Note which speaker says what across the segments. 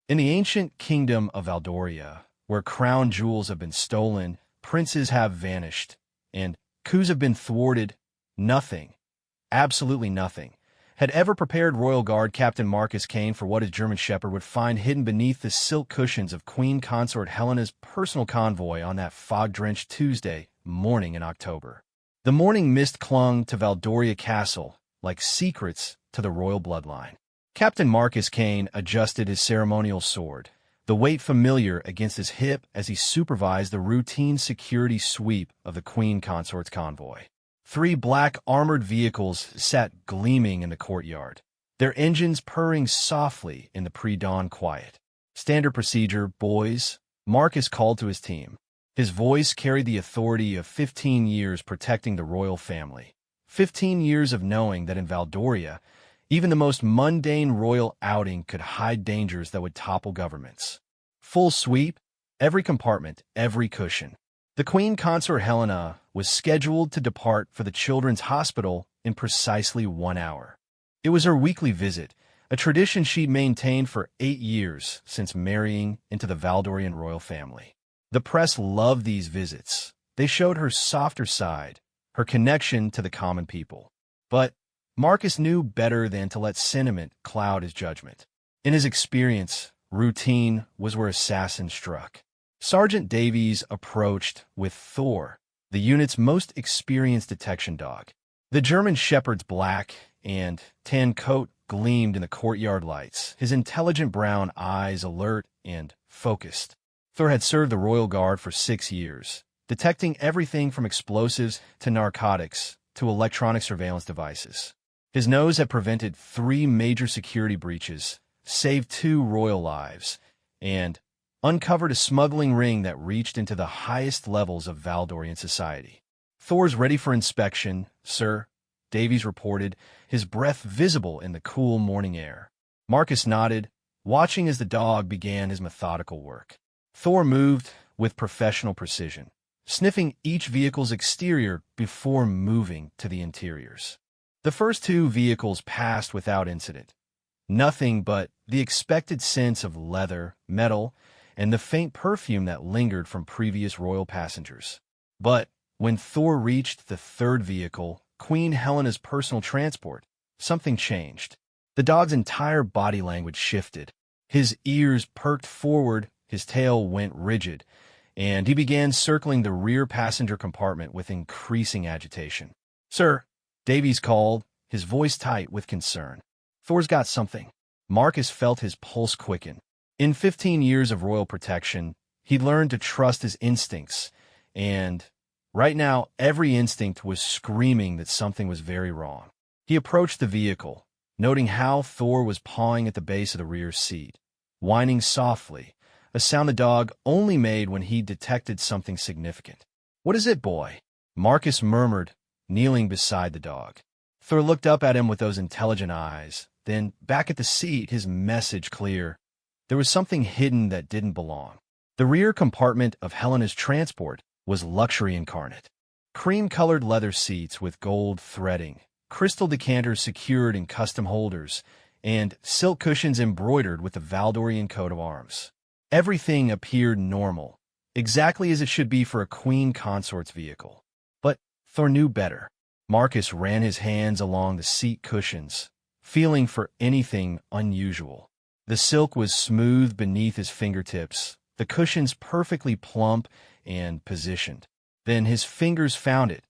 Speaker 1: In the ancient kingdom of Valdoria, where crown jewels have been stolen, princes have vanished, and coups have been thwarted, nothing, absolutely nothing, had ever prepared Royal Guard Captain Marcus Kane for what his German Shepherd would find hidden beneath the silk cushions of Queen Consort Helena's personal convoy on that fog-drenched Tuesday morning in October. The morning mist clung to Valdoria Castle like secrets to the royal bloodline. Captain Marcus Kane adjusted his ceremonial sword, the weight familiar against his hip as he supervised the routine security sweep of the Queen Consort's convoy. 3 black armored vehicles sat gleaming in the courtyard, their engines purring softly in the pre-dawn quiet. "Standard procedure, boys," Marcus called to his team. His voice carried the authority of 15 years protecting the royal family. 15 years of knowing that in Valdoria, even the most mundane royal outing could hide dangers that would topple governments. Full sweep, every compartment, every cushion. The Queen Consort Helena was scheduled to depart for the Children's Hospital in precisely 1 hour. It was her weekly visit, a tradition she'd maintained for 8 years since marrying into the Valdorian royal family. The press loved these visits. They showed her softer side, her connection to the common people. But Marcus knew better than to let sentiment cloud his judgment. In his experience, routine was where assassins struck. Sergeant Davies approached with Thor, the unit's most experienced detection dog. The German Shepherd's black and tan coat gleamed in the courtyard lights, his intelligent brown eyes alert and focused. Thor had served the Royal Guard for 6 years, detecting everything from explosives to narcotics to electronic surveillance devices. His nose had prevented 3 major security breaches, saved 2 royal lives, and uncovered a smuggling ring that reached into the highest levels of Valdorian society. "Thor's ready for inspection, sir," Davies reported, his breath visible in the cool morning air. Marcus nodded, watching as the dog began his methodical work. Thor moved with professional precision, sniffing each vehicle's exterior before moving to the interiors. The first 2 vehicles passed without incident. Nothing but the expected sense of leather, metal, and the faint perfume that lingered from previous royal passengers. But when Thor reached the 3rd vehicle, Queen Helena's personal transport, something changed. The dog's entire body language shifted. His ears perked forward, his tail went rigid, and he began circling the rear passenger compartment with increasing agitation. "Sir," Davies called, his voice tight with concern. "Thor's got something." Marcus felt his pulse quicken. In 15 years of royal protection, he'd learned to trust his instincts, and right now every instinct was screaming that something was very wrong. He approached the vehicle, noting how Thor was pawing at the base of the rear seat, whining softly, a sound the dog only made when he detected something significant. "What is it, boy?" Marcus murmured, kneeling beside the dog. Thor looked up at him with those intelligent eyes, then back at the seat, his message clear. There was something hidden that didn't belong. The rear compartment of Helena's transport was luxury incarnate. Cream-colored leather seats with gold threading, crystal decanters secured in custom holders, and silk cushions embroidered with the Valdorian coat of arms. Everything appeared normal, exactly as it should be for a queen consort's vehicle. But Thor knew better. Marcus ran his hands along the seat cushions, feeling for anything unusual. The silk was smooth beneath his fingertips, the cushions perfectly plump and positioned. Then his fingers found it,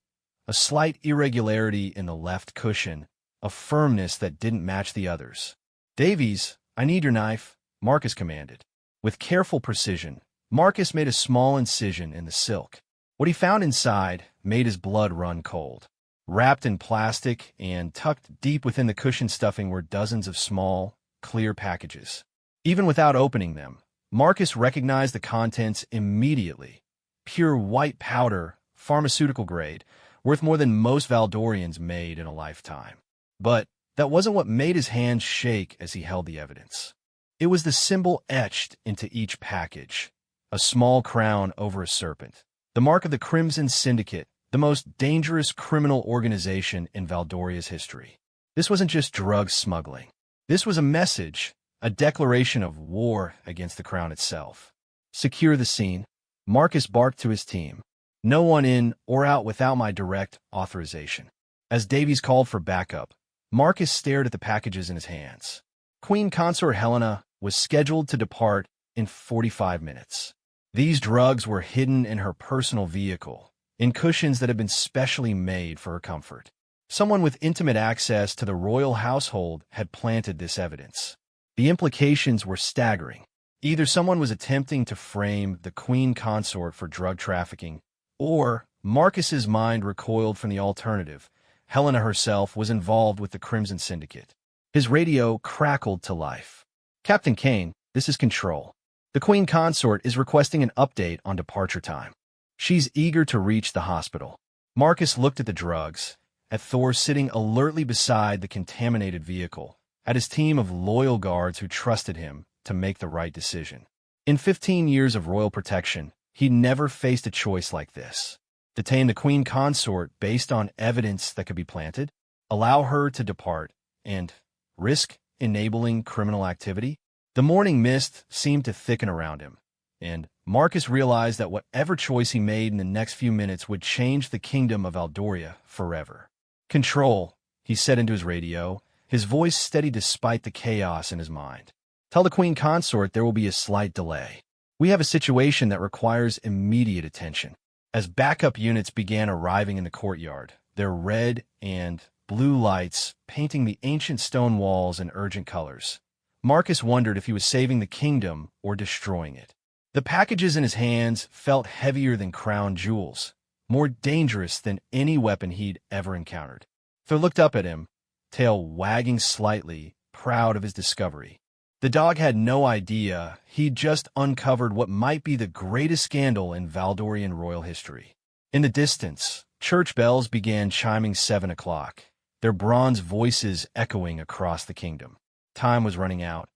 Speaker 1: a slight irregularity in the left cushion, a firmness that didn't match the others. "Davies, I need your knife," Marcus commanded. With careful precision, Marcus made a small incision in the silk. What he found inside made his blood run cold. Wrapped in plastic and tucked deep within the cushion stuffing were dozens of small, clear packages. Even without opening them, Marcus recognized the contents immediately. Pure white powder, pharmaceutical grade, worth more than most Valdorians made in a lifetime. But that wasn't what made his hands shake as he held the evidence. It was the symbol etched into each package, a small crown over a serpent, the mark of the Crimson Syndicate, the most dangerous criminal organization in Valdoria's history. This wasn't just drug smuggling. This was a message, a declaration of war against the crown itself. Secure the scene, Marcus barked to his team. No one in or out without my direct authorization. As Davies called for backup, Marcus stared at the packages in his hands. Queen Consort Helena was scheduled to depart in 45 minutes. These drugs were hidden in her personal vehicle, in cushions that had been specially made for her comfort. Someone with intimate access to the royal household had planted this evidence. The implications were staggering. Either someone was attempting to frame the queen consort for drug trafficking, or Marcus's mind recoiled from the alternative. Helena herself was involved with the Crimson Syndicate. His radio crackled to life. Captain Kane, this is Control. The queen consort is requesting an update on departure time. She's eager to reach the hospital. Marcus looked at the drugs, at Thor sitting alertly beside the contaminated vehicle, at his team of loyal guards who trusted him to make the right decision. In 15 years of royal protection, he never faced a choice like this. Detain the queen consort based on evidence that could be planted, allow her to depart, and risk enabling criminal activity? The morning mist seemed to thicken around him, and Marcus realized that whatever choice he made in the next few minutes would change the kingdom of Aldoria forever. Control, he said into his radio, his voice steady despite the chaos in his mind. Tell the queen consort there will be a slight delay. We have a situation that requires immediate attention. As backup units began arriving in the courtyard, their red and blue lights painting the ancient stone walls in urgent colors, Marcus wondered if he was saving the kingdom or destroying it. The packages in his hands felt heavier than crown jewels, more dangerous than any weapon he'd ever encountered. Thor looked up at him, tail wagging slightly, proud of his discovery. The dog had no idea he'd just uncovered what might be the greatest scandal in Valdorian royal history. In the distance, church bells began chiming 7 o'clock, their bronze voices echoing across the kingdom. Time was running out,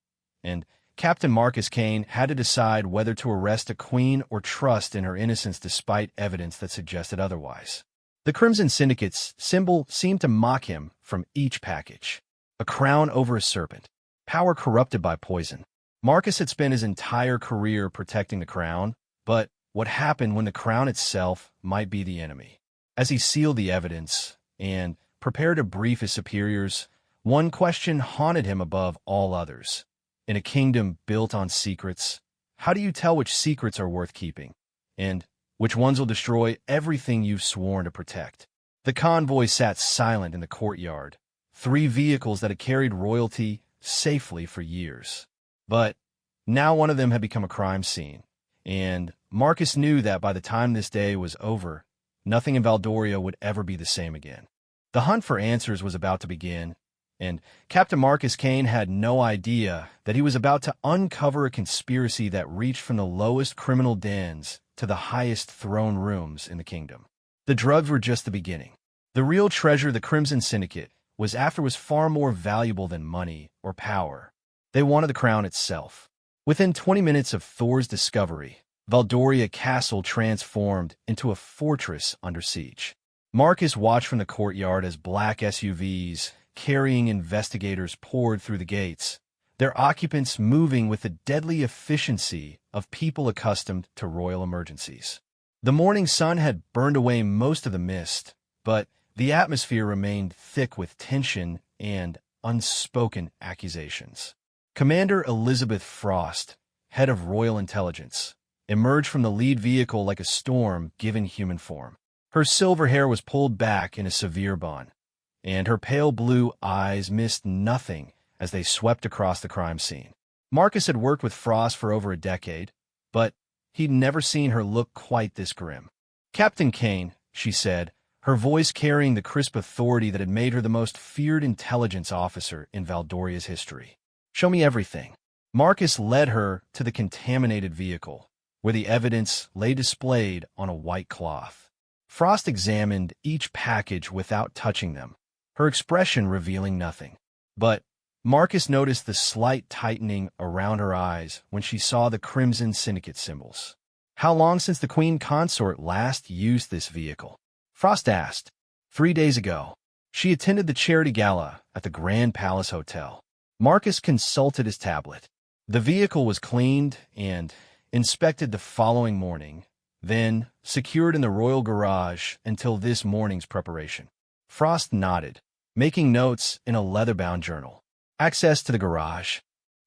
Speaker 1: and Captain Marcus Kane had to decide whether to arrest a queen or trust in her innocence despite evidence that suggested otherwise. The Crimson Syndicate's symbol seemed to mock him from each package. A crown over a serpent. Power corrupted by poison. Marcus had spent his entire career protecting the crown, but what happened when the crown itself might be the enemy? As he sealed the evidence and prepared to brief his superiors, one question haunted him above all others. In a kingdom built on secrets, how do you tell which secrets are worth keeping, and which ones will destroy everything you've sworn to protect? The convoy sat silent in the courtyard, 3 vehicles that had carried royalty safely for years. But now one of them had become a crime scene, and Marcus knew that by the time this day was over, nothing in Valdoria would ever be the same again. The hunt for answers was about to begin, and Captain Marcus Kane had no idea that he was about to uncover a conspiracy that reached from the lowest criminal dens to the highest throne rooms in the kingdom. The drugs were just the beginning. The real treasure the Crimson Syndicate was after was far more valuable than money or power. They wanted the crown itself. Within 20 minutes of Thor's discovery, Valdoria Castle transformed into a fortress under siege. Marcus watched from the courtyard as black SUVs carrying investigators poured through the gates, their occupants moving with the deadly efficiency of people accustomed to royal emergencies. The morning sun had burned away most of the mist, but the atmosphere remained thick with tension and unspoken accusations. Commander Elizabeth Frost, head of Royal Intelligence, emerged from the lead vehicle like a storm given human form. Her silver hair was pulled back in a severe bun, and her pale blue eyes missed nothing as they swept across the crime scene. Marcus had worked with Frost for over a decade, but he'd never seen her look quite this grim. Captain Kane, she said, her voice carrying the crisp authority that had made her the most feared intelligence officer in Valdoria's history. Show me everything. Marcus led her to the contaminated vehicle, where the evidence lay displayed on a white cloth. Frost examined each package without touching them, her expression revealing nothing. But Marcus noticed the slight tightening around her eyes when she saw the Crimson Syndicate symbols. How long since the Queen Consort last used this vehicle? Frost asked. 3 days ago. She attended the charity gala at the Grand Palace Hotel. Marcus consulted his tablet. The vehicle was cleaned and inspected the following morning, then secured in the royal garage until this morning's preparation. Frost nodded, making notes in a leather-bound journal. Access to the garage.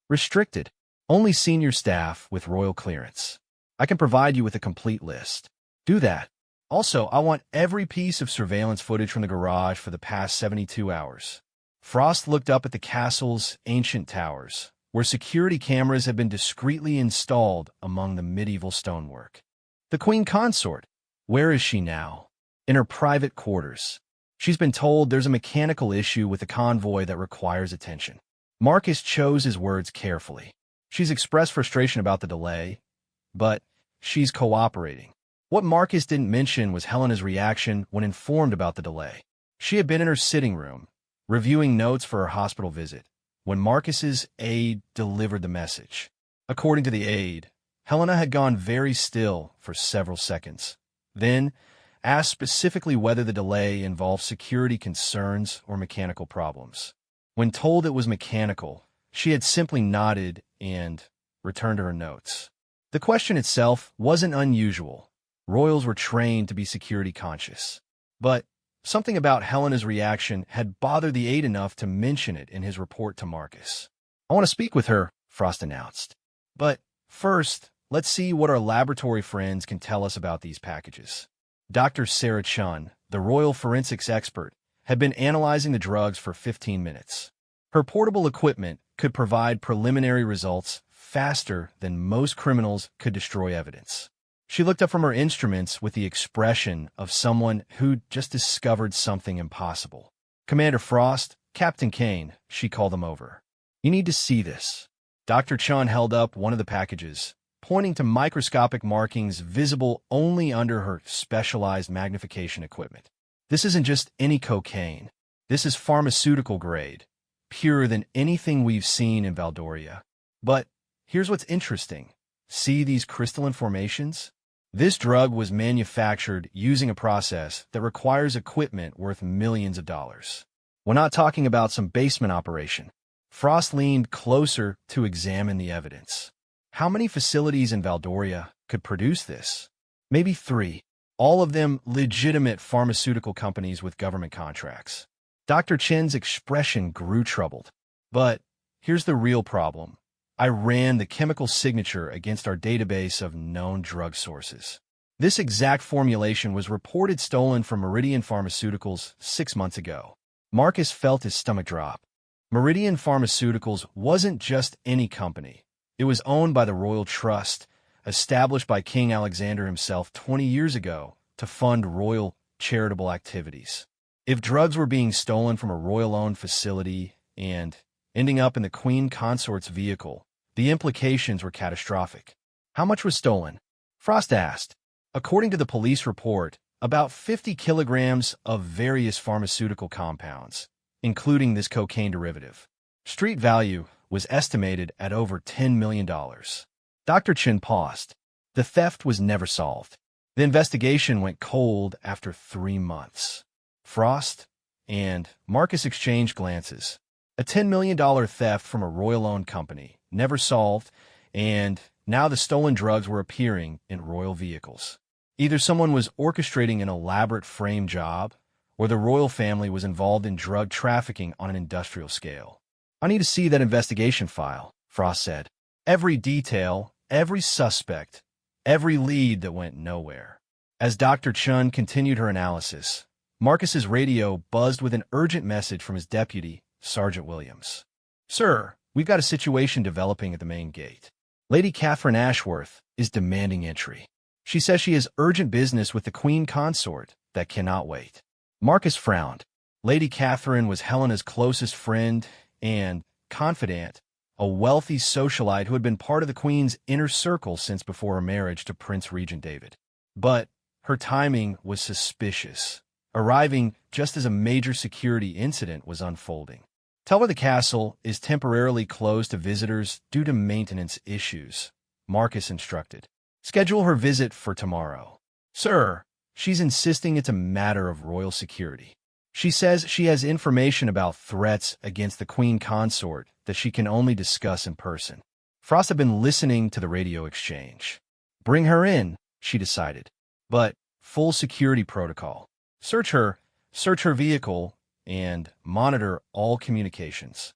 Speaker 1: Restricted. Only senior staff with royal clearance. I can provide you with a complete list. Do that. Also, I want every piece of surveillance footage from the garage for the past 72 hours. Frost looked up at the castle's ancient towers, where security cameras had been discreetly installed among the medieval stonework. The Queen Consort. Where is she now? In her private quarters. She's been told there's a mechanical issue with the convoy that requires attention. Marcus chose his words carefully. She's expressed frustration about the delay, but she's cooperating. What Marcus didn't mention was Helena's reaction when informed about the delay. She had been in her sitting room, reviewing notes for her hospital visit, when Marcus's aide delivered the message. According to the aide, Helena had gone very still for several seconds, then asked specifically whether the delay involved security concerns or mechanical problems. When told it was mechanical, she had simply nodded and returned to her notes. The question itself wasn't unusual. Royals were trained to be security conscious. But something about Helena's reaction had bothered the aide enough to mention it in his report to Marcus. I want to speak with her, Frost announced. But first, let's see what our laboratory friends can tell us about these packages. Dr. Sarah Chun, the royal forensics expert, had been analyzing the drugs for 15 minutes. Her portable equipment could provide preliminary results faster than most criminals could destroy evidence. She looked up from her instruments with the expression of someone who'd just discovered something impossible. Commander Frost, Captain Kane, she called him over. You need to see this. Dr. Chun held up one of the packages, pointing to microscopic markings visible only under her specialized magnification equipment. This isn't just any cocaine. This is pharmaceutical grade, purer than anything we've seen in Valdoria. But here's what's interesting. See these crystalline formations? This drug was manufactured using a process that requires equipment worth millions of dollars. We're not talking about some basement operation. Frost leaned closer to examine the evidence. How many facilities in Valdoria could produce this? Maybe 3. All of them legitimate pharmaceutical companies with government contracts. Dr. Chen's expression grew troubled. But here's the real problem. I ran the chemical signature against our database of known drug sources. This exact formulation was reported stolen from Meridian Pharmaceuticals 6 months ago. Marcus felt his stomach drop. Meridian Pharmaceuticals wasn't just any company. It was owned by the Royal Trust, established by King Alexander himself 20 years ago to fund royal charitable activities. If drugs were being stolen from a royal-owned facility and ending up in the Queen Consort's vehicle, the implications were catastrophic. How much was stolen? Frost asked. According to the police report, about 50 kilograms of various pharmaceutical compounds, including this cocaine derivative. Street value was estimated at over $10 million. Dr. Chen paused. The theft was never solved. The investigation went cold after 3 months. Frost and Marcus exchanged glances. A $10 million theft from a royal-owned company, never solved, and now the stolen drugs were appearing in royal vehicles. Either someone was orchestrating an elaborate frame job, or the royal family was involved in drug trafficking on an industrial scale. I need to see that investigation file, Frost said. Every detail, every suspect, every lead that went nowhere. As Dr. Chun continued her analysis, Marcus's radio buzzed with an urgent message from his deputy, Sergeant Williams. Sir, we've got a situation developing at the main gate. Lady Catherine Ashworth is demanding entry. She says she has urgent business with the Queen Consort that cannot wait. Marcus frowned. Lady Catherine was Helena's closest friend and confidant, a wealthy socialite who had been part of the Queen's inner circle since before her marriage to Prince Regent David. But her timing was suspicious, arriving just as a major security incident was unfolding. Tell her the castle is temporarily closed to visitors due to maintenance issues, Marcus instructed. Schedule her visit for tomorrow. Sir, she's insisting it's a matter of royal security. She says she has information about threats against the Queen Consort that she can only discuss in person. Frost had been listening to the radio exchange. Bring her in, she decided. But full security protocol. Search her vehicle, and monitor all communications.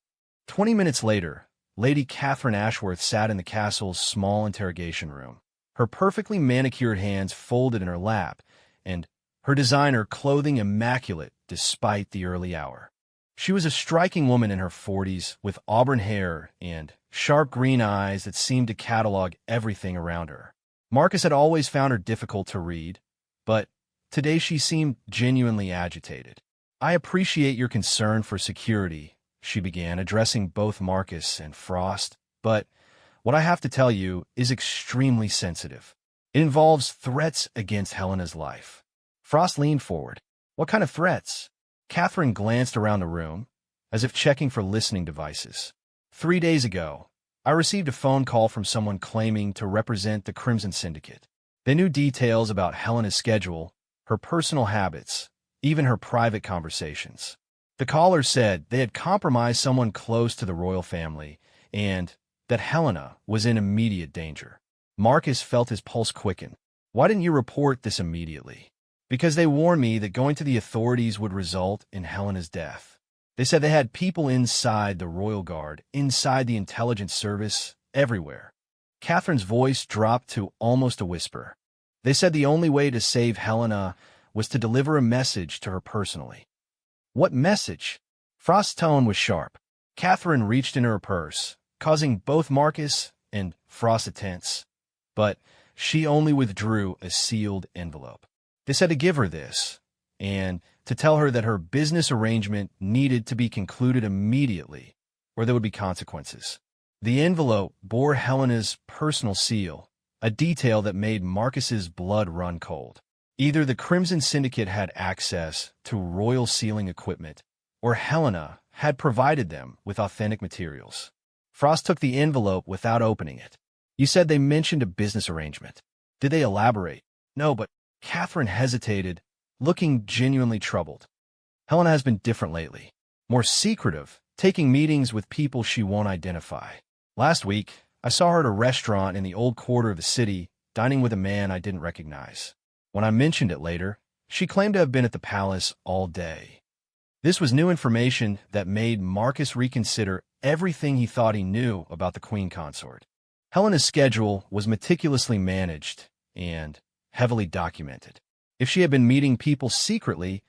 Speaker 1: 20 minutes later, Lady Catherine Ashworth sat in the castle's small interrogation room, her perfectly manicured hands folded in her lap, and her designer clothing immaculate despite the early hour. She was a striking woman in her 40s with auburn hair and sharp green eyes that seemed to catalog everything around her. Marcus had always found her difficult to read, but today she seemed genuinely agitated. I appreciate your concern for security, she began, addressing both Marcus and Frost, but what I have to tell you is extremely sensitive. It involves threats against Helena's life. Frost leaned forward. What kind of threats? Catherine glanced around the room, as if checking for listening devices. 3 days ago, I received a phone call from someone claiming to represent the Crimson Syndicate. They knew details about Helena's schedule, her personal habits, even her private conversations. The caller said they had compromised someone close to the royal family and that Helena was in immediate danger. Marcus felt his pulse quicken. Why didn't you report this immediately? Because they warned me that going to the authorities would result in Helena's death. They said they had people inside the royal guard, inside the intelligence service, everywhere. Catherine's voice dropped to almost a whisper. They said the only way to save Helena was to deliver a message to her personally. What message? Frost's tone was sharp. Catherine reached into her purse, causing both Marcus and Frost to tense, but she only withdrew a sealed envelope. They said to give her this, and to tell her that her business arrangement needed to be concluded immediately, or there would be consequences. The envelope bore Helena's personal seal, a detail that made Marcus's blood run cold. Either the Crimson Syndicate had access to royal sealing equipment, or Helena had provided them with authentic materials. Frost took the envelope without opening it. You said they mentioned a business arrangement. Did they elaborate? No, but Catherine hesitated, looking genuinely troubled. Helena has been different lately, more secretive, taking meetings with people she won't identify. Last week, I saw her at a restaurant in the old quarter of the city, dining with a man I didn't recognize. When I mentioned it later, she claimed to have been at the palace all day. This was new information that made Marcus reconsider everything he thought he knew about the Queen Consort. Helena's schedule was meticulously managed and heavily documented. If she had been meeting people secretly,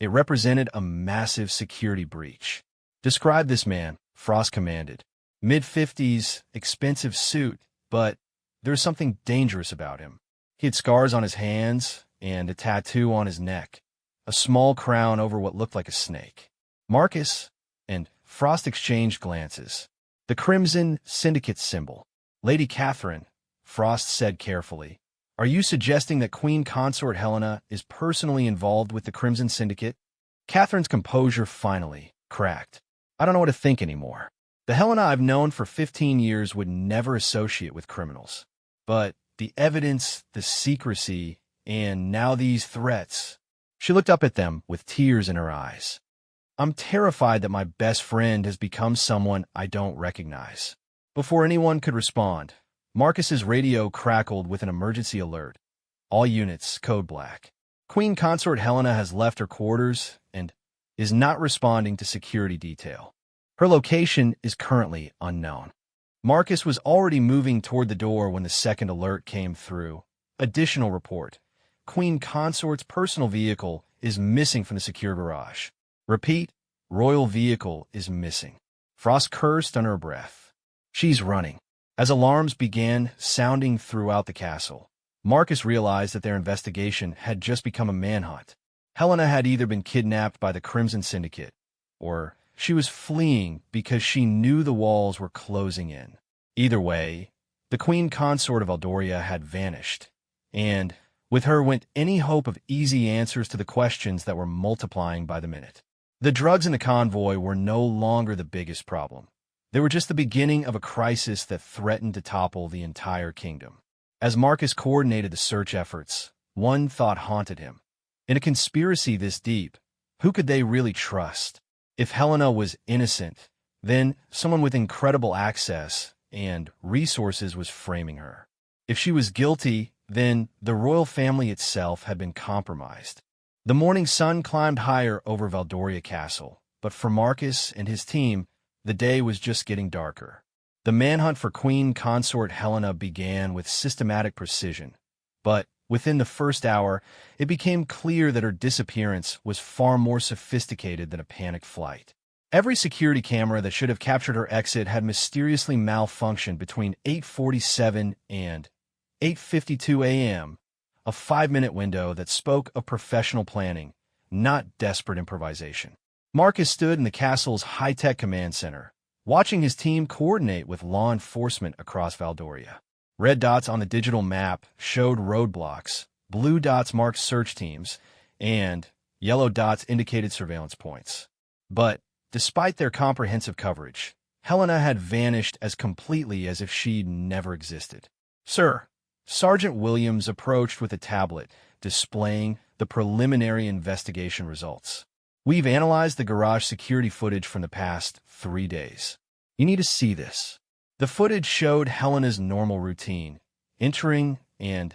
Speaker 1: it represented a massive security breach. Describe this man, Frost commanded. Mid-50s, expensive suit, but there's something dangerous about him. He had scars on his hands and a tattoo on his neck, a small crown over what looked like a snake. Marcus and Frost exchanged glances. The Crimson Syndicate symbol. Lady Catherine, Frost said carefully, are you suggesting that Queen Consort Helena is personally involved with the Crimson Syndicate? Catherine's composure finally cracked. I don't know what to think anymore. The Helena I've known for 15 years would never associate with criminals. But the evidence, the secrecy, and now these threats. She looked up at them with tears in her eyes. I'm terrified that my best friend has become someone I don't recognize. Before anyone could respond, Marcus's radio crackled with an emergency alert. All units, code black. Queen Consort Helena has left her quarters and is not responding to security detail. Her location is currently unknown. Marcus was already moving toward the door when the second alert came through. Additional report. Queen Consort's personal vehicle is missing from the secure garage. Repeat, royal vehicle is missing. Frost cursed under her breath. She's running. As alarms began sounding throughout the castle, Marcus realized that their investigation had just become a manhunt. Helena had either been kidnapped by the Crimson Syndicate, or she was fleeing because she knew the walls were closing in. Either way, the Queen Consort of Eldoria had vanished, and with her went any hope of easy answers to the questions that were multiplying by the minute. The drugs in the convoy were no longer the biggest problem. They were just the beginning of a crisis that threatened to topple the entire kingdom. As Marcus coordinated the search efforts, one thought haunted him. In a conspiracy this deep, who could they really trust? If Helena was innocent, then someone with incredible access and resources was framing her. If she was guilty, then the royal family itself had been compromised. The morning sun climbed higher over Valdoria Castle, but for Marcus and his team, the day was just getting darker. The manhunt for Queen Consort Helena began with systematic precision, but within the first hour, it became clear that her disappearance was far more sophisticated than a panicked flight. Every security camera that should have captured her exit had mysteriously malfunctioned between 8:47 and 8:52 a.m., a 5-minute window that spoke of professional planning, not desperate improvisation. Marcus stood in the castle's high-tech command center, watching his team coordinate with law enforcement across Valdoria. Red dots on the digital map showed roadblocks, blue dots marked search teams, and yellow dots indicated surveillance points. But despite their comprehensive coverage, Helena had vanished as completely as if she'd never existed. "Sir," Sergeant Williams approached with a tablet displaying the preliminary investigation results. "We've analyzed the garage security footage from the past 3 days. You need to see this." The footage showed Helena's normal routine, entering and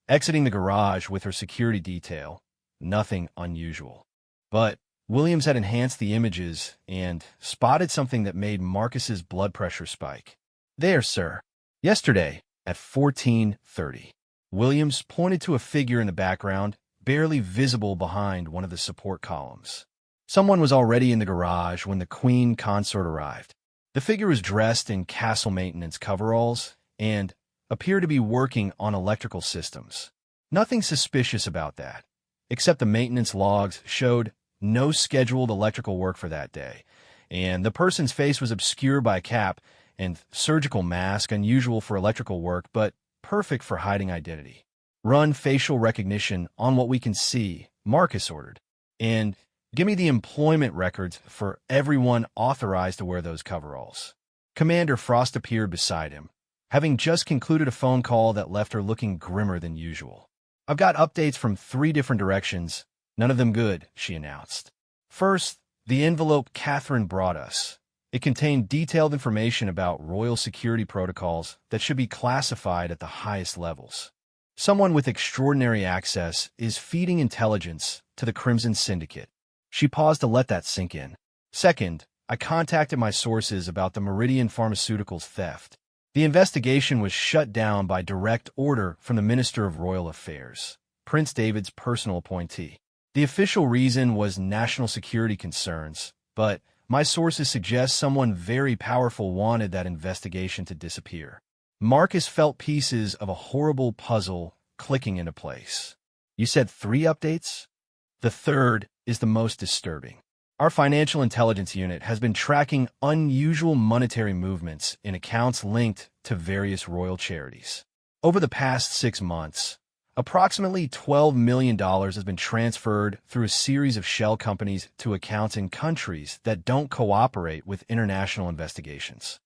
Speaker 1: exiting the garage with her security detail, nothing unusual. But Williams had enhanced the images and spotted something that made Marcus's blood pressure spike. "There, sir. Yesterday, at 14:30. Williams pointed to a figure in the background, barely visible behind one of the support columns. Someone was already in the garage when the Queen Consort arrived. The figure was dressed in castle maintenance coveralls and appeared to be working on electrical systems. Nothing suspicious about that, except the maintenance logs showed no scheduled electrical work for that day, and the person's face was obscured by a cap and surgical mask, unusual for electrical work, but perfect for hiding identity. "Run facial recognition on what we can see," Marcus ordered, "and give me the employment records for everyone authorized to wear those coveralls." Commander Frost appeared beside him, having just concluded a phone call that left her looking grimmer than usual. "I've got updates from 3 different directions, none of them good," she announced. "First, the envelope Catherine brought us. It contained detailed information about royal security protocols that should be classified at the highest levels. Someone with extraordinary access is feeding intelligence to the Crimson Syndicate." She paused to let that sink in. "Second, I contacted my sources about the Meridian Pharmaceuticals theft. The investigation was shut down by direct order from the Minister of Royal Affairs, Prince David's personal appointee. The official reason was national security concerns, but my sources suggest someone very powerful wanted that investigation to disappear." Marcus felt pieces of a horrible puzzle clicking into place. "You said 3 updates? The third is the most disturbing. Our financial intelligence unit has been tracking unusual monetary movements in accounts linked to various royal charities. Over the past 6 months, approximately $12 million has been transferred through a series of shell companies to accounts in countries that don't cooperate with international investigations."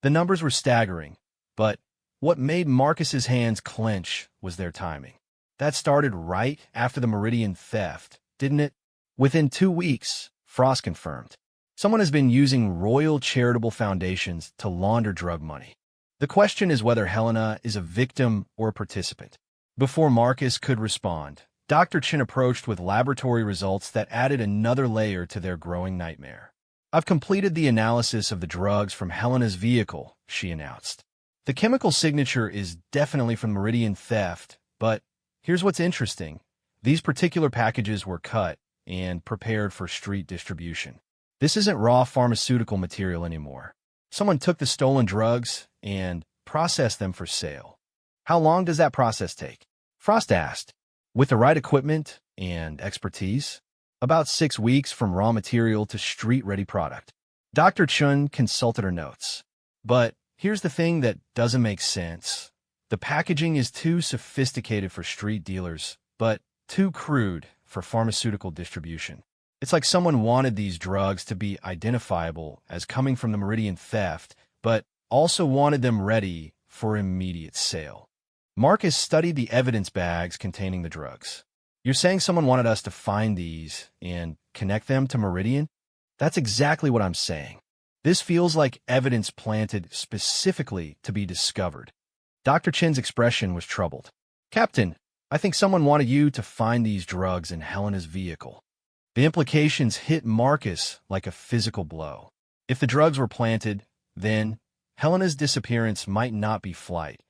Speaker 1: The numbers were staggering, but what made Marcus's hands clench was their timing. That started right after the Meridian theft, didn't it? "Within 2 weeks, Frost confirmed. Someone has been using royal charitable foundations to launder drug money. The question is whether Helena is a victim or a participant." Before Marcus could respond, Dr. Chin approached with laboratory results that added another layer to their growing nightmare. "I've completed the analysis of the drugs from Helena's vehicle," she announced. "The chemical signature is definitely from Meridian theft, but here's what's interesting. These particular packages were cut and prepared for street distribution. This isn't raw pharmaceutical material anymore. Someone took the stolen drugs and processed them for sale." "How long does that process take?" Frost asked. "With the right equipment and expertise, about 6 weeks from raw material to street-ready product." Dr. Chun consulted her notes. "But here's the thing that doesn't make sense. The packaging is too sophisticated for street dealers, but too crude for pharmaceutical distribution. It's like someone wanted these drugs to be identifiable as coming from the Meridian theft, but also wanted them ready for immediate sale." Marcus studied the evidence bags containing the drugs. You're saying someone wanted us to find these and connect them to Meridian? That's exactly what I'm saying. This feels like evidence planted specifically to be discovered. Dr. Chin's expression was troubled. Captain, I think someone wanted you to find these drugs in Helena's vehicle. The implications hit Marcus like a physical blow. If the drugs were planted, then Helena's disappearance might not be flight.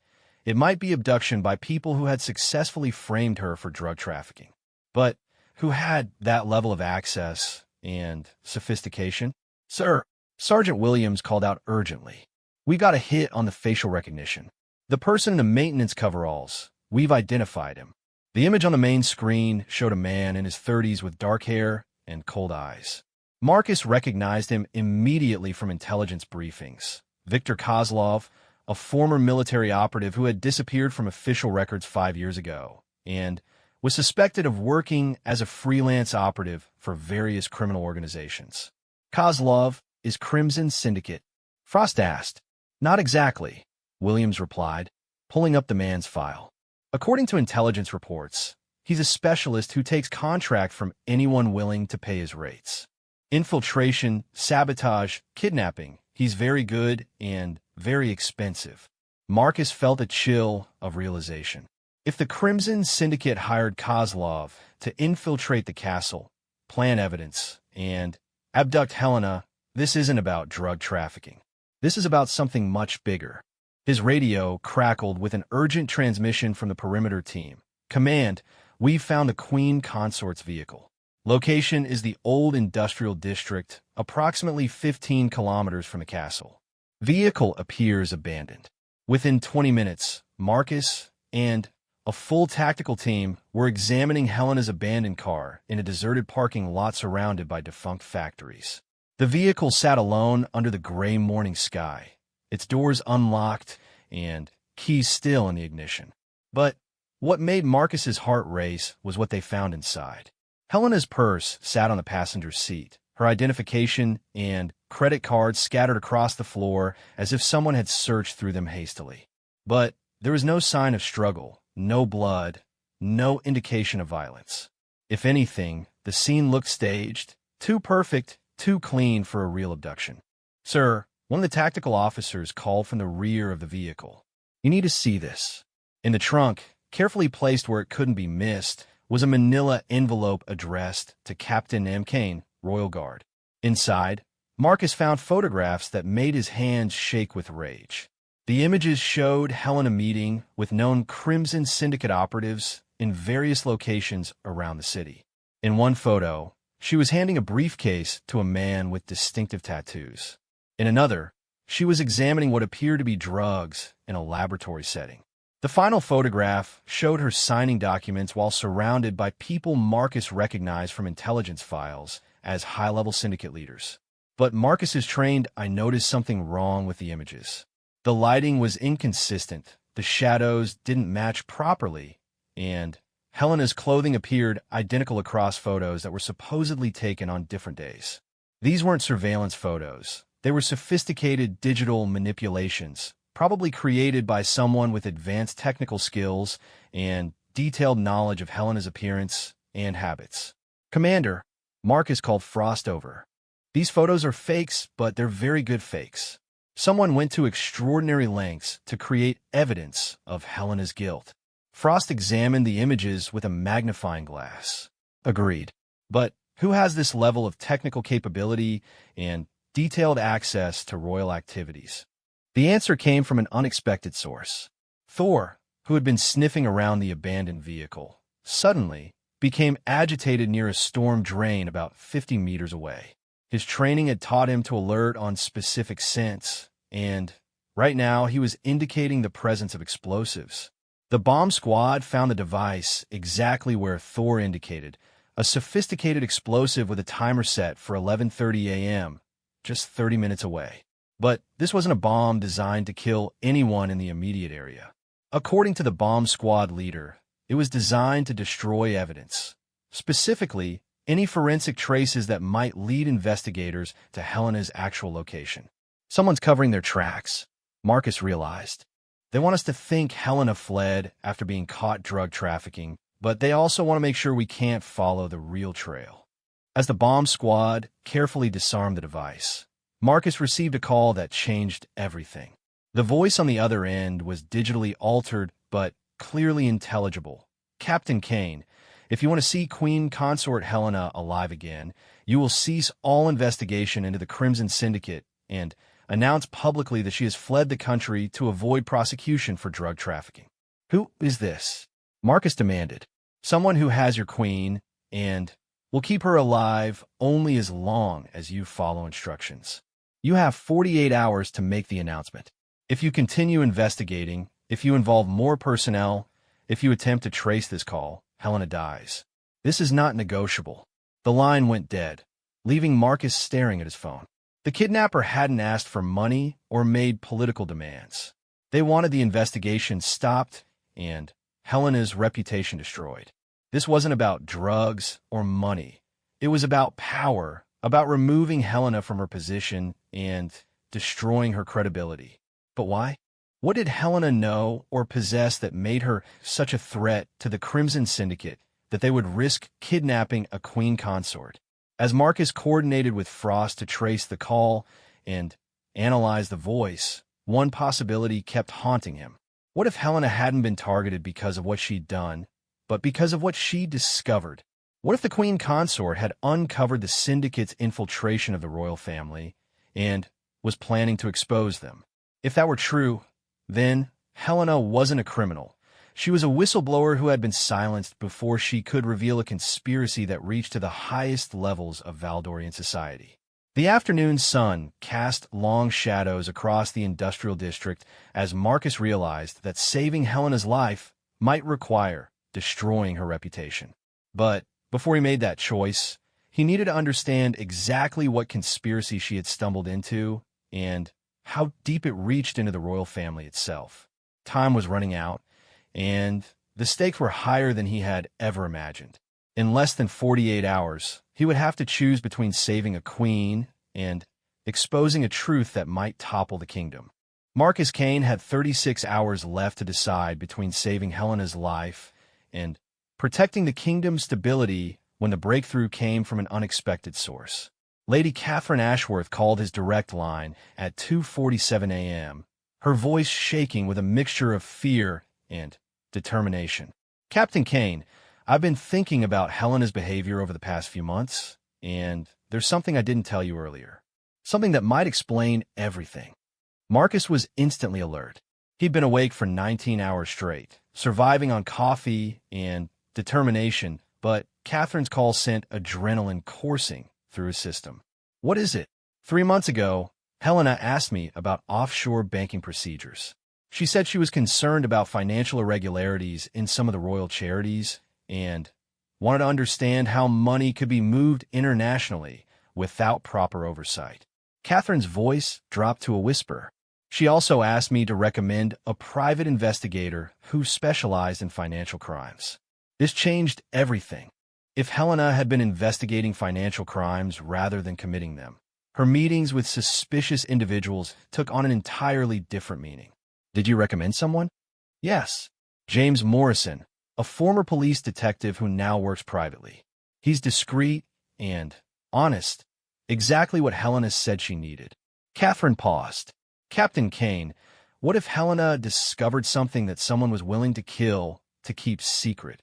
Speaker 1: It might be abduction by people who had successfully framed her for drug trafficking. But who had that level of access and sophistication? Sir, Sergeant Williams called out urgently. We got a hit on the facial recognition. The person in the maintenance coveralls, we've identified him. The image on the main screen showed a man in his 30s with dark hair and cold eyes. Marcus recognized him immediately from intelligence briefings. Viktor Kozlov, a former military operative who had disappeared from official records 5 years ago, and was suspected of working as a freelance operative for various criminal organizations. Kozlov is Crimson Syndicate? Frost asked. Not exactly, Williams replied, pulling up the man's file. According to intelligence reports, he's a specialist who takes contract from anyone willing to pay his rates. Infiltration, sabotage, kidnapping. He's very good and very expensive. Marcus felt a chill of realization. If the Crimson Syndicate hired Kozlov to infiltrate the castle, plant evidence, and abduct Helena, this isn't about drug trafficking. This is about something much bigger. His radio crackled with an urgent transmission from the perimeter team. Command, we've found the Queen Consort's vehicle. Location is the old industrial district, approximately 15 kilometers from the castle. Vehicle appears abandoned. Within 20 minutes, Marcus and a full tactical team were examining Helena's abandoned car in a deserted parking lot surrounded by defunct factories. The vehicle sat alone under the gray morning sky, its doors unlocked and keys still in the ignition. But what made Marcus's heart race was what they found inside. Helena's purse sat on the passenger's seat, her identification and credit cards scattered across the floor as if someone had searched through them hastily. But there was no sign of struggle, no blood, no indication of violence. If anything, the scene looked staged, too perfect, too clean for a real abduction. Sir, one of the tactical officers called from the rear of the vehicle. You need to see this. In the trunk, carefully placed where it couldn't be missed, was a manila envelope addressed to Captain M. Kane, Royal Guard. Inside, Marcus found photographs that made his hands shake with rage. The images showed Helena meeting with known Crimson Syndicate operatives in various locations around the city. In one photo, she was handing a briefcase to a man with distinctive tattoos. In another, she was examining what appeared to be drugs in a laboratory setting. The final photograph showed her signing documents while surrounded by people Marcus recognized from intelligence files as high-level syndicate leaders. But Marcus's trained eye noticed something wrong with the images. The lighting was inconsistent, the shadows didn't match properly, and Helena's clothing appeared identical across photos that were supposedly taken on different days. These weren't surveillance photos. They were sophisticated digital manipulations, probably created by someone with advanced technical skills and detailed knowledge of Helena's appearance and habits. Commander, Marcus called Frost over. These photos are fakes, but they're very good fakes. Someone went to extraordinary lengths to create evidence of Helena's guilt. Frost examined the images with a magnifying glass. Agreed. But who has this level of technical capability and detailed access to royal activities? The answer came from an unexpected source. Thor, who had been sniffing around the abandoned vehicle, suddenly became agitated near a storm drain about 50 meters away. His training had taught him to alert on specific scents, and right now he was indicating the presence of explosives. The bomb squad found the device exactly where Thor indicated, a sophisticated explosive with a timer set for 11:30 a.m., just 30 minutes away. But this wasn't a bomb designed to kill anyone in the immediate area. According to the bomb squad leader, it was designed to destroy evidence, specifically any forensic traces that might lead investigators to Helena's actual location. Someone's covering their tracks, Marcus realized. They want us to think Helena fled after being caught drug trafficking, but they also want to make sure we can't follow the real trail. As the bomb squad carefully disarmed the device, Marcus received a call that changed everything. The voice on the other end was digitally altered but clearly intelligible. Captain Kane, if you want to see Queen Consort Helena alive again, you will cease all investigation into the Crimson Syndicate and announce publicly that she has fled the country to avoid prosecution for drug trafficking. Who is this? Marcus demanded. Someone who has your queen and will keep her alive only as long as you follow instructions. You have 48 hours to make the announcement. If you continue investigating, if you involve more personnel, if you attempt to trace this call, Helena dies. This is not negotiable. The line went dead, leaving Marcus staring at his phone. The kidnapper hadn't asked for money or made political demands. They wanted the investigation stopped and Helena's reputation destroyed. This wasn't about drugs or money. It was about power, about removing Helena from her position and destroying her credibility. But why? What did Helena know or possess that made her such a threat to the Crimson Syndicate that they would risk kidnapping a queen consort? As Marcus coordinated with Frost to trace the call and analyze the voice, one possibility kept haunting him. What if Helena hadn't been targeted because of what she'd done, but because of what she discovered? What if the queen consort had uncovered the Syndicate's infiltration of the royal family and was planning to expose them? If that were true, then Helena wasn't a criminal. She was a whistleblower who had been silenced before she could reveal a conspiracy that reached to the highest levels of Valdorian society. The afternoon sun cast long shadows across the industrial district as Marcus realized that saving Helena's life might require destroying her reputation. But before he made that choice, he needed to understand exactly what conspiracy she had stumbled into and how deep it reached into the royal family itself. Time was running out, and the stakes were higher than he had ever imagined. In less than 48 hours, he would have to choose between saving a queen and exposing a truth that might topple the kingdom. Marcus Kane had 36 hours left to decide between saving Helena's life and protecting the kingdom's stability when the breakthrough came from an unexpected source. Lady Catherine Ashworth called his direct line at 2:47 a.m., her voice shaking with a mixture of fear and determination. Captain Kane, I've been thinking about Helena's behavior over the past few months, and there's something I didn't tell you earlier. Something that might explain everything. Marcus was instantly alert. He'd been awake for 19 hours straight, surviving on coffee and determination, but Catherine's call sent adrenaline coursing through his system. What is it? 3 months ago, Helena asked me about offshore banking procedures. She said she was concerned about financial irregularities in some of the royal charities and wanted to understand how money could be moved internationally without proper oversight. Catherine's voice dropped to a whisper. She also asked me to recommend a private investigator who specialized in financial crimes. This changed everything. If Helena had been investigating financial crimes rather than committing them, her meetings with suspicious individuals took on an entirely different meaning. Did you recommend someone? Yes. James Morrison, a former police detective who now works privately. He's discreet and honest, exactly what Helena said she needed. Catherine paused. Captain Kane, what if Helena discovered something that someone was willing to kill to keep secret?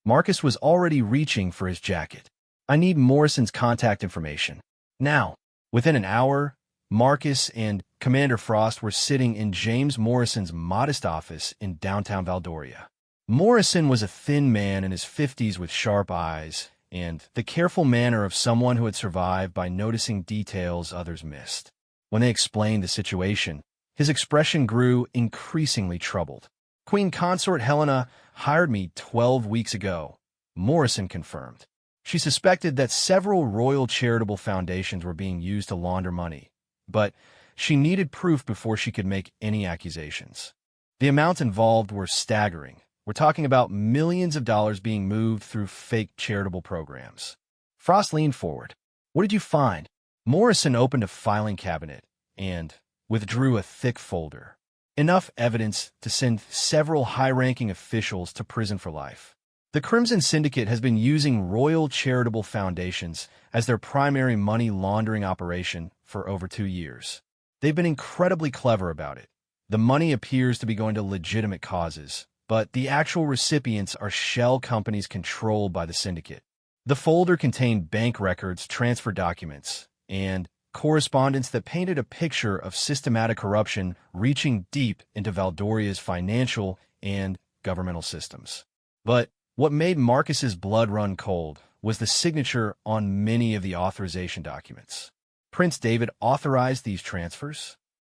Speaker 1: Marcus was already reaching for his jacket. I need Morrison's contact information. Now. Within an hour, Marcus and Commander Frost were sitting in James Morrison's modest office in downtown Valdoria. Morrison was a thin man in his 50s with sharp eyes and the careful manner of someone who had survived by noticing details others missed. When they explained the situation, his expression grew increasingly troubled. Queen Consort Helena hired me 12 weeks ago, Morrison confirmed. She suspected that several royal charitable foundations were being used to launder money, but she needed proof before she could make any accusations. The amounts involved were staggering. We're talking about millions of dollars being moved through fake charitable programs. Frost leaned forward. What did you find? Morrison opened a filing cabinet and withdrew a thick folder. Enough evidence to send several high-ranking officials to prison for life. The Crimson Syndicate has been using Royal Charitable Foundations as their primary money laundering operation for over 2 years. They've been incredibly clever about it. The money appears to be going to legitimate causes, but the actual recipients are shell companies controlled by the syndicate. The folder contained bank records, transfer documents, and correspondence that painted a picture of systematic corruption reaching deep into Valdoria's financial and governmental systems. But what made Marcus's blood run cold was the signature on many of the authorization documents. Prince David authorized these transfers?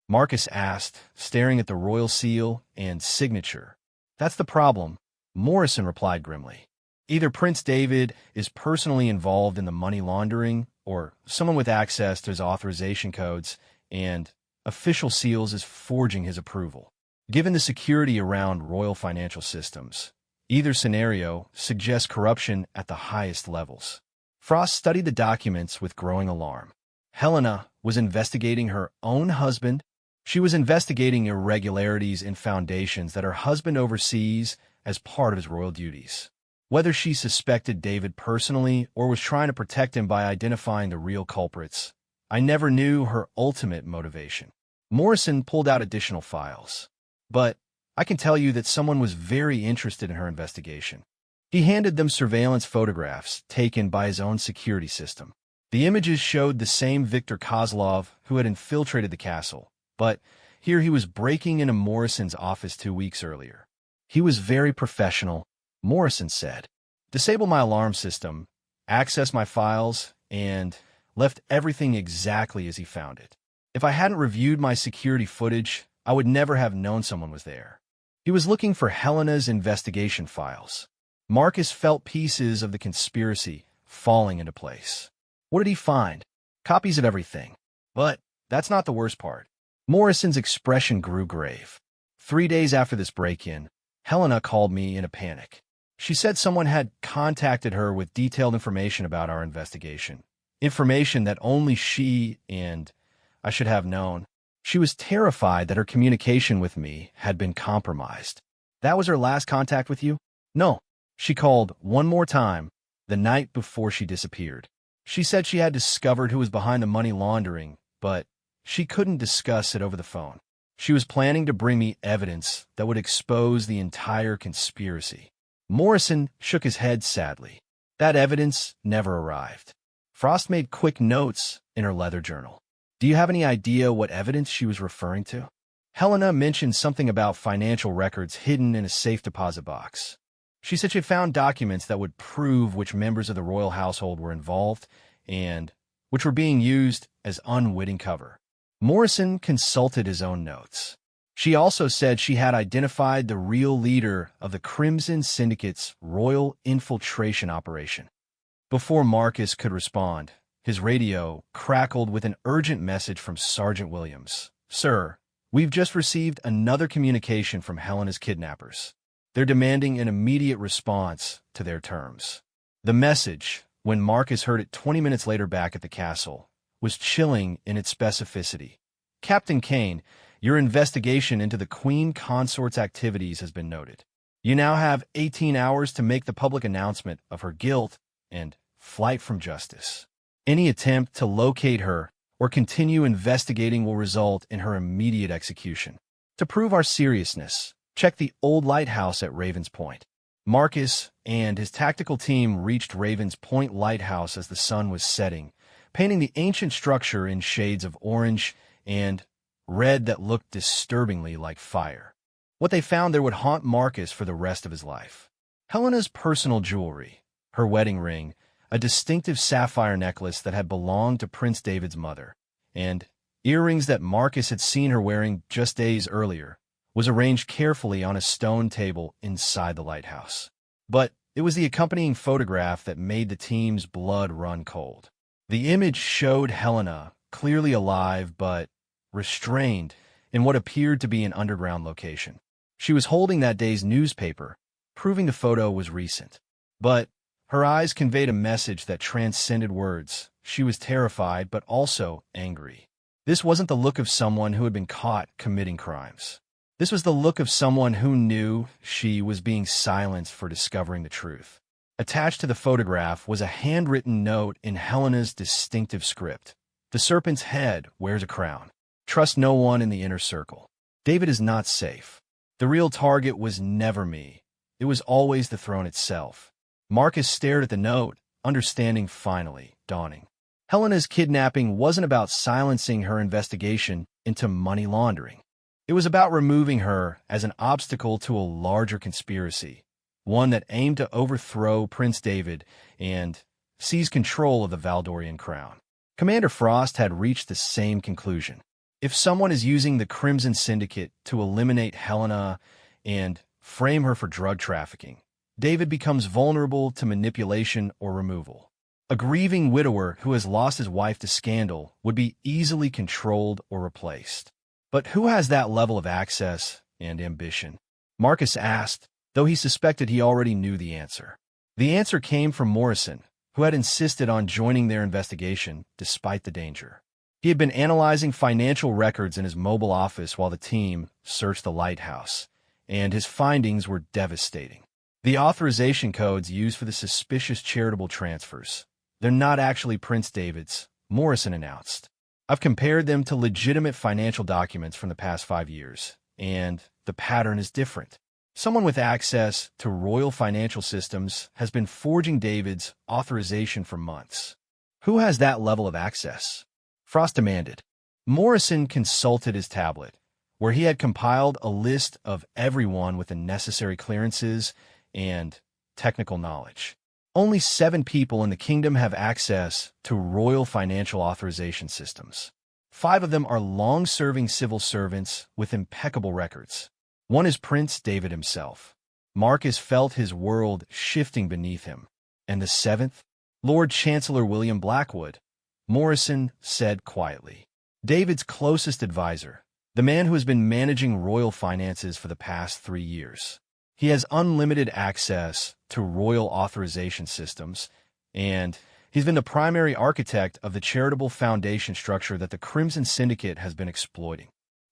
Speaker 1: Marcus asked, staring at the royal seal and signature. That's the problem, Morrison replied grimly. Either Prince David is personally involved in the money laundering, or someone with access to his authorization codes and official seals is forging his approval. Given the security around royal financial systems, either scenario suggests corruption at the highest levels. Frost studied the documents with growing alarm. Helena was investigating her own husband. She was investigating irregularities in foundations that her husband oversees as part of his royal duties. Whether she suspected David personally or was trying to protect him by identifying the real culprits, I never knew her ultimate motivation. Morrison pulled out additional files. But I can tell you that someone was very interested in her investigation. He handed them surveillance photographs taken by his own security system. The images showed the same Viktor Kozlov who had infiltrated the castle, but here he was breaking into Morrison's office 2 weeks earlier. He was very professional, Morrison said. Disable my alarm system, access my files, and left everything exactly as he found it. If I hadn't reviewed my security footage, I would never have known someone was there. He was looking for Helena's investigation files. Marcus felt pieces of the conspiracy falling into place. What did he find? Copies of everything. But that's not the worst part. Morrison's expression grew grave. 3 days after this break-in, Helena called me in a panic. She said someone had contacted her with detailed information about our investigation. Information that only she and I should have known. She was terrified that her communication with me had been compromised. That was her last contact with you? No. She called one more time, the night before she disappeared. She said she had discovered who was behind the money laundering, but she couldn't discuss it over the phone. She was planning to bring me evidence that would expose the entire conspiracy. Morrison shook his head sadly. That evidence never arrived. Frost made quick notes in her leather journal. Do you have any idea what evidence she was referring to? Helena mentioned something about financial records hidden in a safe deposit box. She said she found documents that would prove which members of the royal household were involved and which were being used as unwitting cover. Morrison consulted his own notes. She also said she had identified the real leader of the Crimson Syndicate's royal infiltration operation. Before Marcus could respond, his radio crackled with an urgent message from Sergeant Williams. Sir, we've just received another communication from Helena's kidnappers. They're demanding an immediate response to their terms. The message, when Marcus heard it 20 minutes later back at the castle, was chilling in its specificity. Captain Kane, your investigation into the Queen Consort's activities has been noted. You now have 18 hours to make the public announcement of her guilt and flight from justice. Any attempt to locate her or continue investigating will result in her immediate execution. To prove our seriousness, check the old lighthouse at Ravens Point. Marcus and his tactical team reached Ravens Point Lighthouse as the sun was setting, painting the ancient structure in shades of orange and red that looked disturbingly like fire. What they found there would haunt Marcus for the rest of his life. Helena's personal jewelry, her wedding ring, a distinctive sapphire necklace that had belonged to Prince David's mother, and earrings that Marcus had seen her wearing just days earlier, was arranged carefully on a stone table inside the lighthouse. But it was the accompanying photograph that made the team's blood run cold. The image showed Helena, clearly alive but restrained in what appeared to be an underground location. She was holding that day's newspaper, proving the photo was recent. But her eyes conveyed a message that transcended words. She was terrified but also angry. This wasn't the look of someone who had been caught committing crimes. This was the look of someone who knew she was being silenced for discovering the truth. Attached to the photograph was a handwritten note in Helena's distinctive script. The serpent's head wears a crown. Trust no one in the inner circle. David is not safe. The real target was never me. It was always the throne itself. Marcus stared at the note, understanding finally dawning. Helena's kidnapping wasn't about silencing her investigation into money laundering. It was about removing her as an obstacle to a larger conspiracy, one that aimed to overthrow Prince David and seize control of the Valdorian crown. Commander Frost had reached the same conclusion. If someone is using the Crimson Syndicate to eliminate Helena and frame her for drug trafficking, David becomes vulnerable to manipulation or removal. A grieving widower who has lost his wife to scandal would be easily controlled or replaced. But who has that level of access and ambition? Marcus asked, though he suspected he already knew the answer. The answer came from Morrison, who had insisted on joining their investigation despite the danger. He had been analyzing financial records in his mobile office while the team searched the lighthouse, and his findings were devastating. The authorization codes used for the suspicious charitable transfers, they're not actually Prince David's, Morrison announced. I've compared them to legitimate financial documents from the past 5 years, and the pattern is different. Someone with access to royal financial systems has been forging David's authorization for months. Who has that level of access? Frost demanded. Morrison consulted his tablet, where he had compiled a list of everyone with the necessary clearances and technical knowledge. Only 7 people in the kingdom have access to royal financial authorization systems. 5 of them are long-serving civil servants with impeccable records. One is Prince David himself. Marcus felt his world shifting beneath him. And the 7th? Lord Chancellor William Blackwood, Morrison said quietly. David's closest advisor, the man who has been managing royal finances for the past 3 years. He has unlimited access to royal authorization systems, and he's been the primary architect of the charitable foundation structure that the Crimson Syndicate has been exploiting.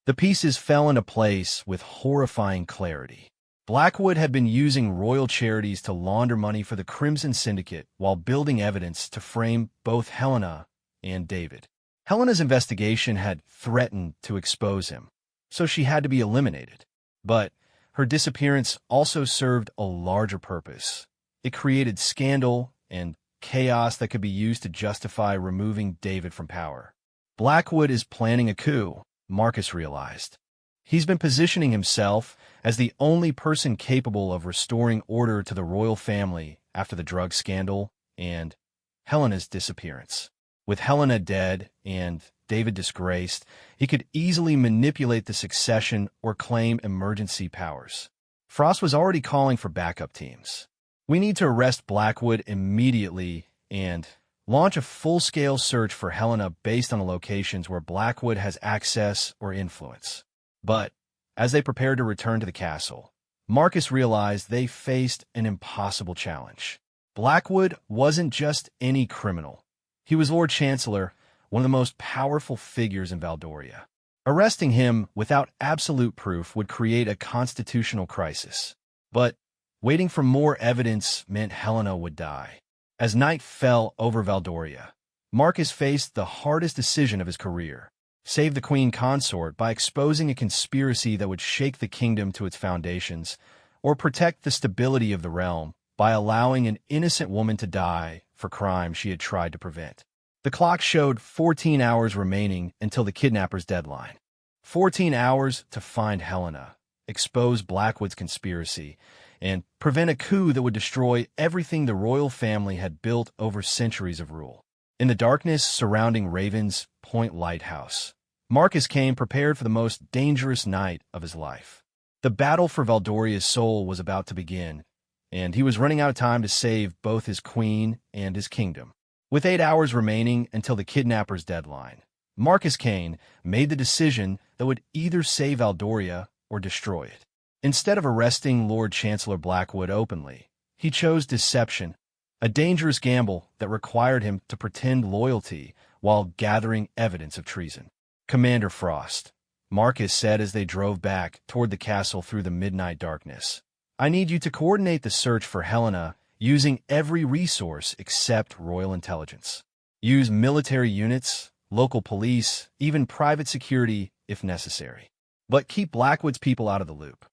Speaker 1: The pieces fell into place with horrifying clarity. Blackwood had been using royal charities to launder money for the Crimson Syndicate while building evidence to frame both Helena and David. Helena's investigation had threatened to expose him, so she had to be eliminated. But her disappearance also served a larger purpose. It created scandal and chaos that could be used to justify removing David from power. Blackwood is planning a coup, Marcus realized. He's been positioning himself as the only person capable of restoring order to the royal family after the drug scandal and Helena's disappearance. With Helena dead and David disgraced, he could easily manipulate the succession or claim emergency powers. Frost was already calling for backup teams. We need to arrest Blackwood immediately and launch a full-scale search for Helena based on the locations where Blackwood has access or influence. But as they prepared to return to the castle, Marcus realized they faced an impossible challenge. Blackwood wasn't just any criminal. He was Lord Chancellor, one of the most powerful figures in Valdoria. Arresting him without absolute proof would create a constitutional crisis. But waiting for more evidence meant Helena would die. As night fell over Valdoria, Marcus faced the hardest decision of his career: save the queen consort by exposing a conspiracy that would shake the kingdom to its foundations, or protect the stability of the realm by allowing an innocent woman to die for crimes she had tried to prevent. The clock showed 14 hours remaining until the kidnapper's deadline. 14 hours to find Helena, expose Blackwood's conspiracy, and prevent a coup that would destroy everything the royal family had built over centuries of rule. In the darkness surrounding Raven's Point Lighthouse, Marcus came prepared for the most dangerous night of his life. The battle for Valdoria's soul was about to begin, and he was running out of time to save both his queen and his kingdom. With 8 hours remaining until the kidnapper's deadline, Marcus Kane made the decision that would either save Valdoria or destroy it. Instead of arresting Lord Chancellor Blackwood openly, he chose deception, a dangerous gamble that required him to pretend loyalty while gathering evidence of treason. Commander Frost, Marcus said as they drove back toward the castle through the midnight darkness. "I need you to coordinate the search for Helena using every resource except royal intelligence. Use military units, local police, even private security if necessary. But keep Blackwood's people out of the loop."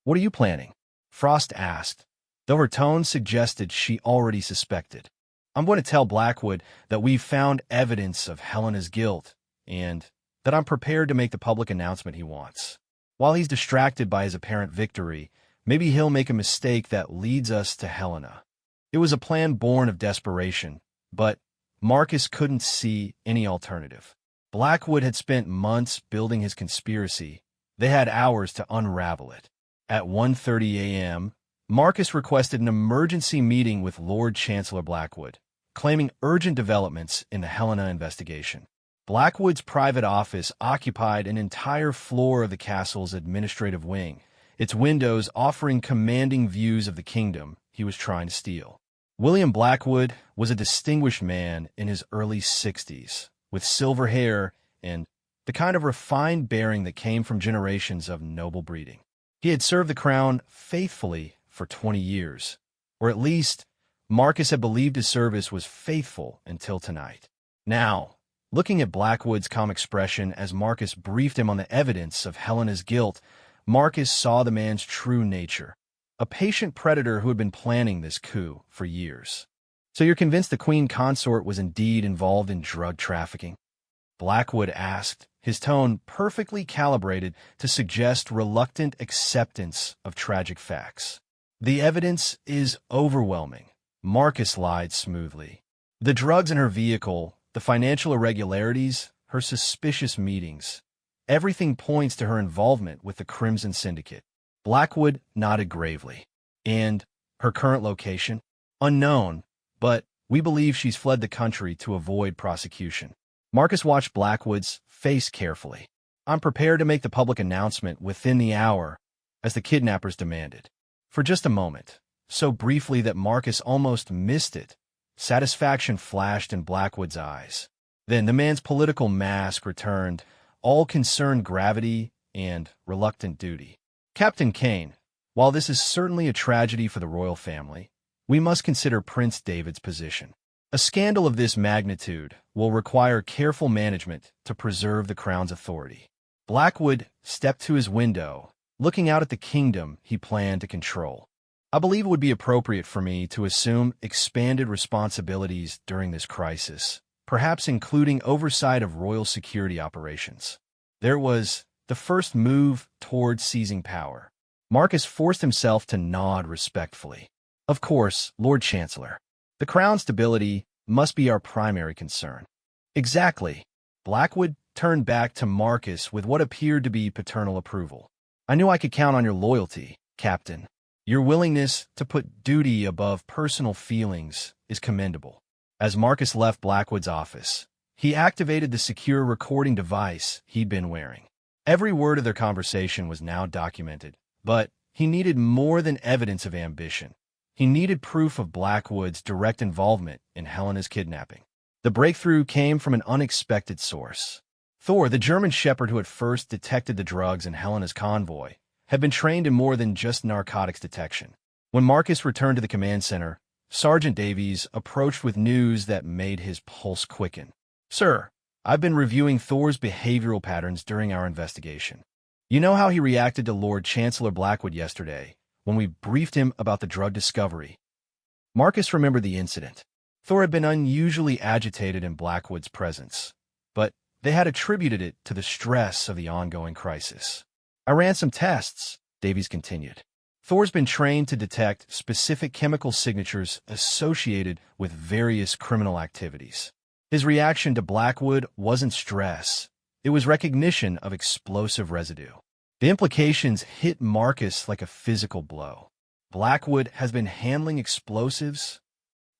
Speaker 1: "What are you planning?" Frost asked, though her tone suggested she already suspected. "I'm going to tell Blackwood that we've found evidence of Helena's guilt, and that I'm prepared to make the public announcement he wants. While he's distracted by his apparent victory, maybe he'll make a mistake that leads us to Helena." It was a plan born of desperation, but Marcus couldn't see any alternative. Blackwood had spent months building his conspiracy. They had hours to unravel it. At 1:30 a.m., Marcus requested an emergency meeting with Lord Chancellor Blackwood, claiming urgent developments in the Helena investigation. Blackwood's private office occupied an entire floor of the castle's administrative wing, its windows offering commanding views of the kingdom he was trying to steal. William Blackwood was a distinguished man in his early 60s, with silver hair and the kind of refined bearing that came from generations of noble breeding. He had served the crown faithfully for 20 years, or at least Marcus had believed his service was faithful until tonight. Now, looking at Blackwood's calm expression as Marcus briefed him on the evidence of Helena's guilt, Marcus saw the man's true nature. A patient predator who had been planning this coup for years. "So you're convinced the Queen Consort was indeed involved in drug trafficking?" Blackwood asked, his tone perfectly calibrated to suggest reluctant acceptance of tragic facts. "The evidence is overwhelming," Marcus lied smoothly. "The drugs in her vehicle, the financial irregularities, her suspicious meetings. Everything points to her involvement with the Crimson Syndicate." Blackwood nodded gravely. "And her current location?" "Unknown, but we believe she's fled the country to avoid prosecution." Marcus watched Blackwood's face carefully. "I'm prepared to make the public announcement within the hour, as the kidnappers demanded." For just a moment, so briefly that Marcus almost missed it, satisfaction flashed in Blackwood's eyes. Then the man's political mask returned, all concerned gravity and reluctant duty. "Captain Kane, while this is certainly a tragedy for the royal family, we must consider Prince David's position. A scandal of this magnitude will require careful management to preserve the crown's authority." Blackwood stepped to his window, looking out at the kingdom he planned to control. "I believe it would be appropriate for me to assume expanded responsibilities during this crisis, perhaps including oversight of royal security operations." There was the first move toward seizing power. Marcus forced himself to nod respectfully. "Of course, Lord Chancellor. The crown's stability must be our primary concern." "Exactly." Blackwood turned back to Marcus with what appeared to be paternal approval. "I knew I could count on your loyalty, Captain. Your willingness to put duty above personal feelings is commendable." As Marcus left Blackwood's office, he activated the secure recording device he'd been wearing. Every word of their conversation was now documented, but he needed more than evidence of ambition. He needed proof of Blackwood's direct involvement in Helena's kidnapping. The breakthrough came from an unexpected source. Thor, the German shepherd who had first detected the drugs in Helena's convoy, had been trained in more than just narcotics detection. When Marcus returned to the command center, Sergeant Davies approached with news that made his pulse quicken. "Sir, I've been reviewing Thor's behavioral patterns during our investigation. You know how he reacted to Lord Chancellor Blackwood yesterday when we briefed him about the drug discovery?" Marcus remembered the incident. Thor had been unusually agitated in Blackwood's presence, but they had attributed it to the stress of the ongoing crisis. "I ran some tests," Davies continued. "Thor's been trained to detect specific chemical signatures associated with various criminal activities. His reaction to Blackwood wasn't stress. It was recognition of explosive residue." The implications hit Marcus like a physical blow. Blackwood has been handling explosives,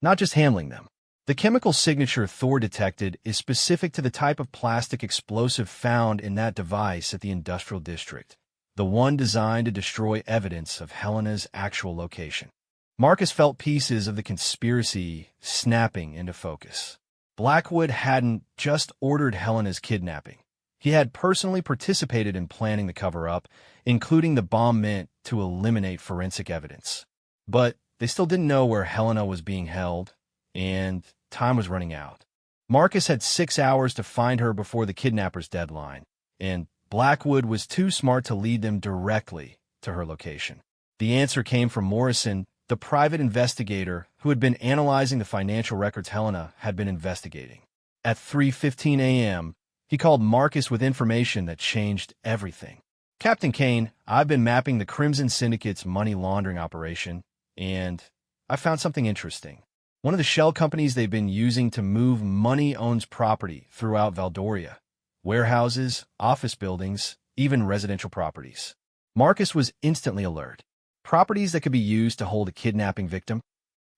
Speaker 1: not just handling them. The chemical signature Thor detected is specific to the type of plastic explosive found in that device at the industrial district, the one designed to destroy evidence of Helena's actual location. Marcus felt pieces of the conspiracy snapping into focus. Blackwood hadn't just ordered Helena's kidnapping. He had personally participated in planning the cover-up, including the bomb meant to eliminate forensic evidence. But they still didn't know where Helena was being held, and time was running out. Marcus had 6 hours to find her before the kidnapper's deadline, and Blackwood was too smart to lead them directly to her location. The answer came from Morrison, the private investigator who had been analyzing the financial records Helena had been investigating. At 3:15 a.m., he called Marcus with information that changed everything. "Captain Kane, I've been mapping the Crimson Syndicate's money laundering operation, and I found something interesting. One of the shell companies they've been using to move money owns property throughout Valdoria. Warehouses, office buildings, even residential properties." Marcus was instantly alert. Properties that could be used to hold a kidnapping victim?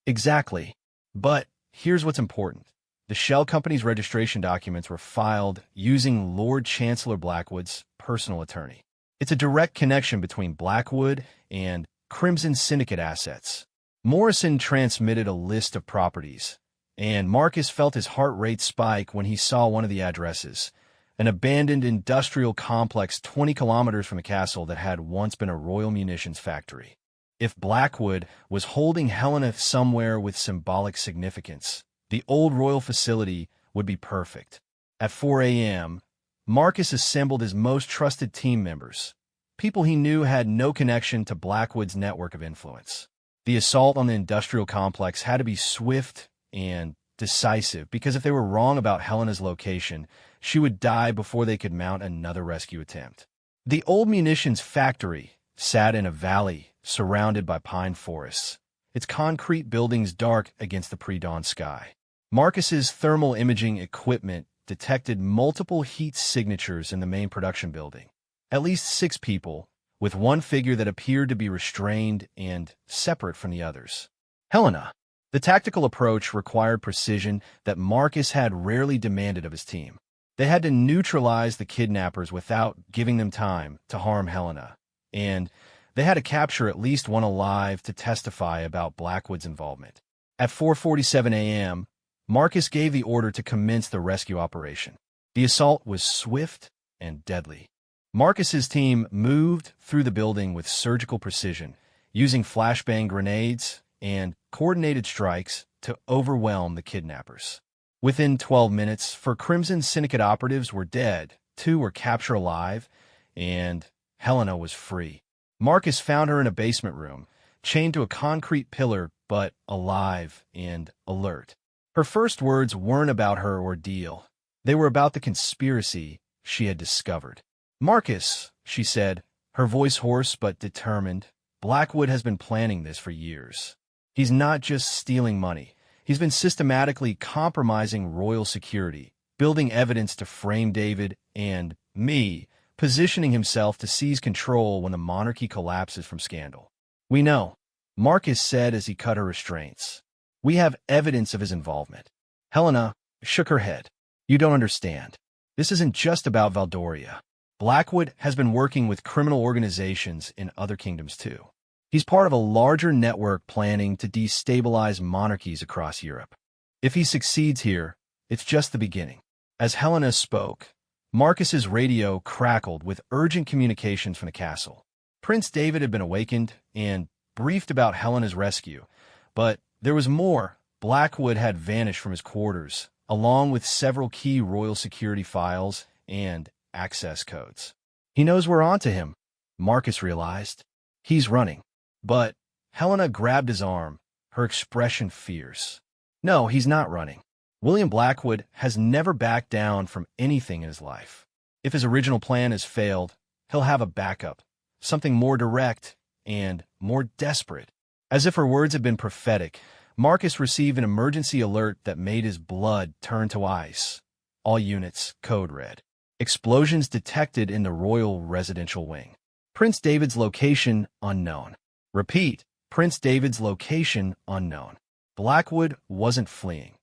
Speaker 1: Exactly. But here's what's important. The shell company's registration documents were filed using Lord Chancellor Blackwood's personal attorney. It's a direct connection between Blackwood and Crimson Syndicate assets. Morrison transmitted a list of properties, and Marcus felt his heart rate spike when he saw one of the addresses, an abandoned industrial complex 20 kilometers from the castle that had once been a Royal Munitions factory. If Blackwood was holding Helena somewhere with symbolic significance, the old royal facility would be perfect. At 4 a.m., Marcus assembled his most trusted team members, people he knew had no connection to Blackwood's network of influence. The assault on the industrial complex had to be swift and decisive, because if they were wrong about Helena's location, she would die before they could mount another rescue attempt. The old munitions factory sat in a valley surrounded by pine forests, its concrete buildings dark against the pre-dawn sky. Marcus's thermal imaging equipment detected multiple heat signatures in the main production building. At least 6 people, with one figure that appeared to be restrained and separate from the others. Helena. The tactical approach required precision that Marcus had rarely demanded of his team. They had to neutralize the kidnappers without giving them time to harm Helena, and they had to capture at least one alive to testify about Blackwood's involvement. At 4:47 a.m., Marcus gave the order to commence the rescue operation. The assault was swift and deadly. Marcus's team moved through the building with surgical precision, using flashbang grenades and coordinated strikes to overwhelm the kidnappers. Within 12 minutes, 4 Crimson Syndicate operatives were dead, 2 were captured alive, and Helena was free. Marcus found her in a basement room, chained to a concrete pillar, but alive and alert. Her first words weren't about her ordeal. They were about the conspiracy she had discovered. "Marcus," she said, her voice hoarse but determined, "Blackwood has been planning this for years. He's not just stealing money. He's been systematically compromising royal security, building evidence to frame David and me, positioning himself to seize control when the monarchy collapses from scandal." "We know," Marcus said as he cut her restraints. "We have evidence of his involvement." Helena shook her head. "You don't understand. This isn't just about Valdoria. Blackwood has been working with criminal organizations in other kingdoms too. He's part of a larger network planning to destabilize monarchies across Europe. If he succeeds here, it's just the beginning." As Helena spoke, Marcus's radio crackled with urgent communications from the castle. Prince David had been awakened and briefed about Helena's rescue, but there was more. Blackwood had vanished from his quarters, along with several key royal security files and access codes. "He knows we're onto him," Marcus realized. "He's running." But Helena grabbed his arm, her expression fierce. "No, he's not running. William Blackwood has never backed down from anything in his life. If his original plan has failed, he'll have a backup, something more direct and more desperate." As if her words had been prophetic, Marcus received an emergency alert that made his blood turn to ice. All units, code red. Explosions detected in the royal residential wing. Prince David's location unknown. Repeat, Prince David's location unknown. Blackwood wasn't fleeing.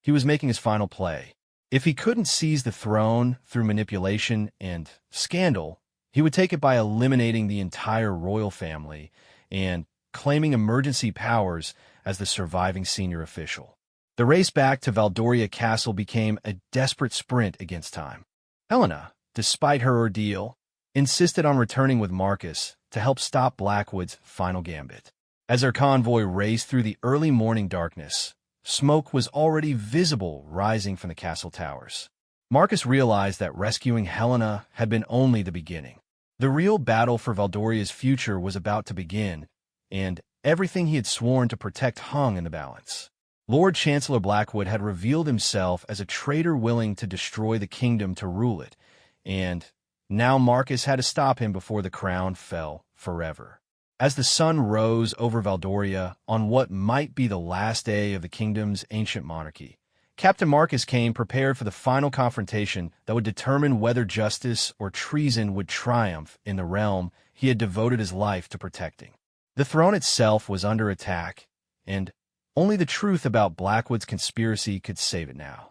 Speaker 1: He was making his final play. If he couldn't seize the throne through manipulation and scandal, he would take it by eliminating the entire royal family and claiming emergency powers as the surviving senior official. The race back to Valdoria Castle became a desperate sprint against time. "Helena, despite her ordeal, insisted on returning with Marcus to help stop Blackwood's final gambit. As their convoy raced through the early morning darkness, smoke was already visible rising from the castle towers. Marcus realized that rescuing Helena had been only the beginning. The real battle for Valdoria's future was about to begin, and everything he had sworn to protect hung in the balance. Lord Chancellor Blackwood had revealed himself as a traitor willing to destroy the kingdom to rule it, and now Marcus had to stop him before the crown fell forever. As the sun rose over Valdoria on what might be the last day of the kingdom's ancient monarchy, Captain Marcus came prepared for the final confrontation that would determine whether justice or treason would triumph in the realm he had devoted his life to protecting. The throne itself was under attack, and only the truth about Blackwood's conspiracy could save it now.